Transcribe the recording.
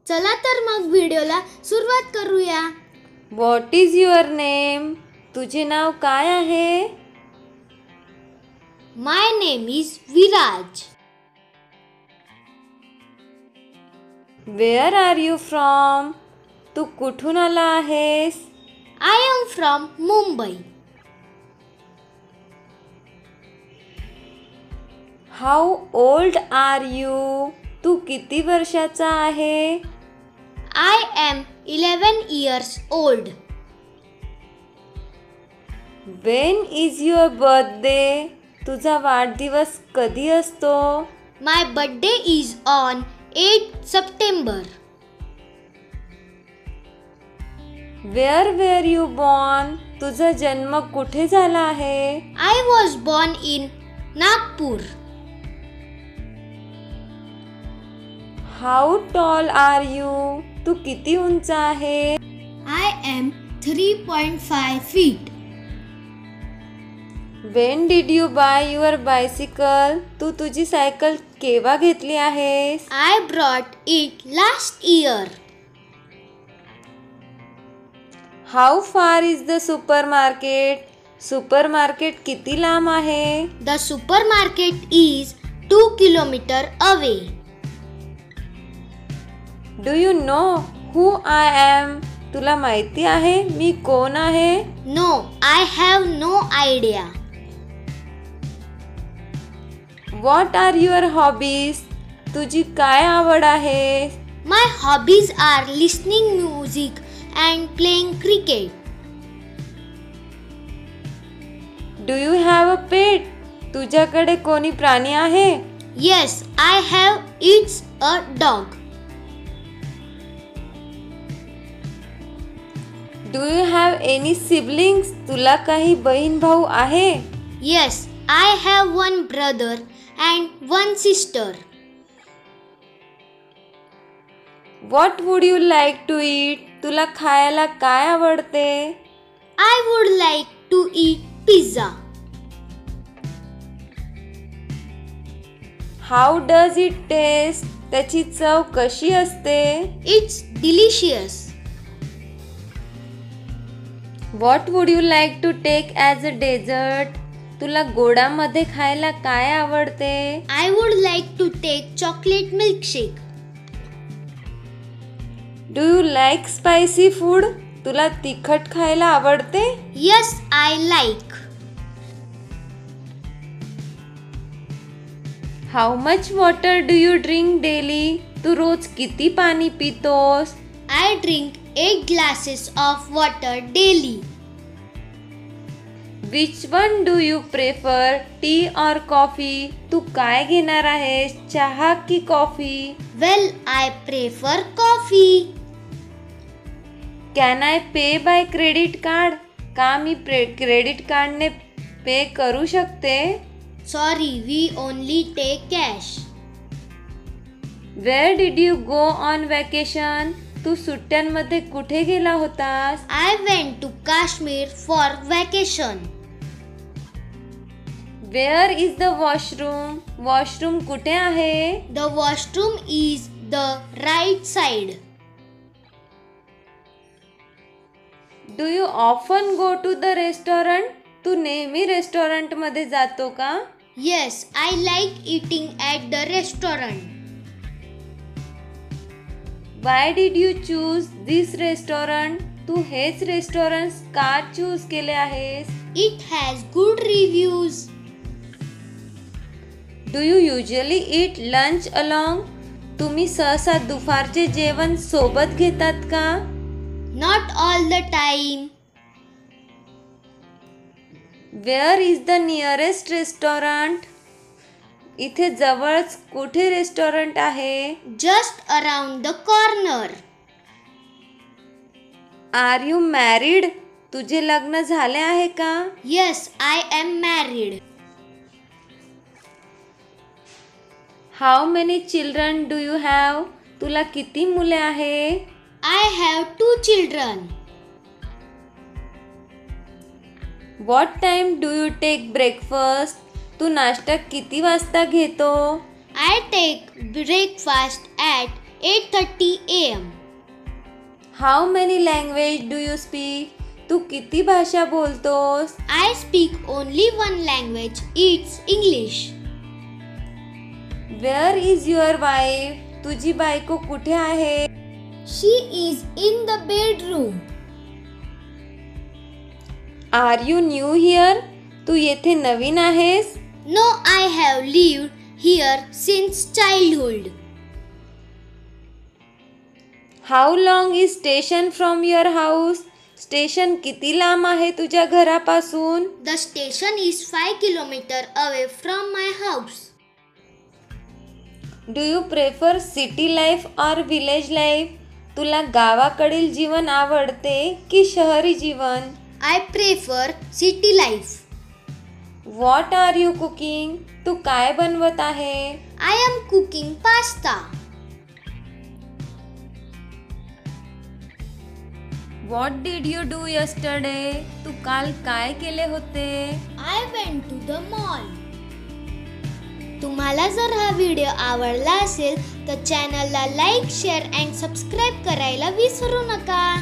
चला तर मग व्हिडिओला सुरुवात करूया. What is your name? तुझे नाव काय आहे? My name is Viraj. Where are you from? तू कुठून आला आहेस? I am from Mumbai. How old are you? तू किती वर्षाचा आहे? I am 11 years old. When is your birthday? तुझा वाढदिवस कधी असतो? My birthday is on 8 September. Where were you born? तुझा जन्म कुठे झाला आहे? I was born in Nagpur. How tall are you? तू किती उंच आहे? I am 3.5 feet. When did you buy your bicycle? तू तुझी सायकल केव्हा घेतली आहेस? I brought it last year. How far is the supermarket? Supermarket किती लांब आहे? The supermarket is 2 kilometers away. Do you know who I am? तुला माहिती आहे मी कोण आहे? No, I have no idea. What are your hobbies? तुझी काय आवड आहे? My hobbies are listening music and playing cricket. Do you have a pet? तुझ्याकडे कोणी प्राणी आहे? Yes, I have. It's a dog. Do you have any siblings? तुला काही बहीण भाऊ आहे? Yes, I have one brother and one sister. What would you like to eat? तुला खायला काय आवडते? I would like to eat pizza. How does it taste? त्याची चव कशी असते? It's delicious. What would you like to take as a dessert? तुला गोडामध्ये खायला काय आवडते? I would like to take chocolate milkshake. Do you like spicy food? तुला तिखट खायला आवडते? Yes, I like. How much water do you drink daily? तू रोज किती पाणी पितोस? I drink 8 glasses of water daily. Which one do you prefer? Tea or coffee? तू काय घेणार आहेस? चहा की coffee? Well, I prefer coffee. Can I pay by credit card? का मी क्रेडिट कार्डने पे करू शकते? Sorry, we only take cash. Where did you go on vacation? तू सुट्ट्यांमध्ये कुठे गेला होतास? I went to Kashmir for vacation. Where is the washroom? Washroom कुठे आहे? The washroom is the right side. Do you often go to the restaurant? तू नेहमी रेस्टॉरंटमध्ये जातो का? Yes, I like eating at the restaurant. Why did you choose this restaurant? तू हेच restaurant का चूज केले आहेस? It has good reviews. Do you usually eat lunch along? तुम्ही सहसा दुपारचे जेवण सोबत घेतात का? Not all the time. Where is the nearest restaurant? इथे जवळच कुठे रेस्टॉरंट आहे? Just around the corner. Are you married? तुझे लग्न झाले आहे का? Yes, I am married. How many children do you have? तुला किती मुले आहे? I have 2 children. What time do you take breakfast? तू नाश्ता किती वाजता घेतो? I take breakfast at 8:30 a.m. How many language do you speak? तू किती भाषा बोलतोस? I speak only one language, it's English. Where is your wife? तुझी बायको कुठे आहे? She is in the bedroom. Are you new here? तू येथे नवीन आहेस? No, I have lived here since childhood. How long is station from your house? Station किती लांब आहे तुझ्या घरापासून? The station is 5 kilometers away from my house. Do you prefer city life or village life? तुला गावाकडील जीवन आवडते की शहरी जीवन? I prefer city life. What are you cooking? तू काय बनवत आहे? I am cooking pasta. What did you do yesterday? तू काल काय केले होते? I went to the mall. तुम्हाला जर हा व्हिडिओ आवडला असेल तर चॅनलला लाईक, शेअर अँड सबस्क्राईब करायला विसरू नका.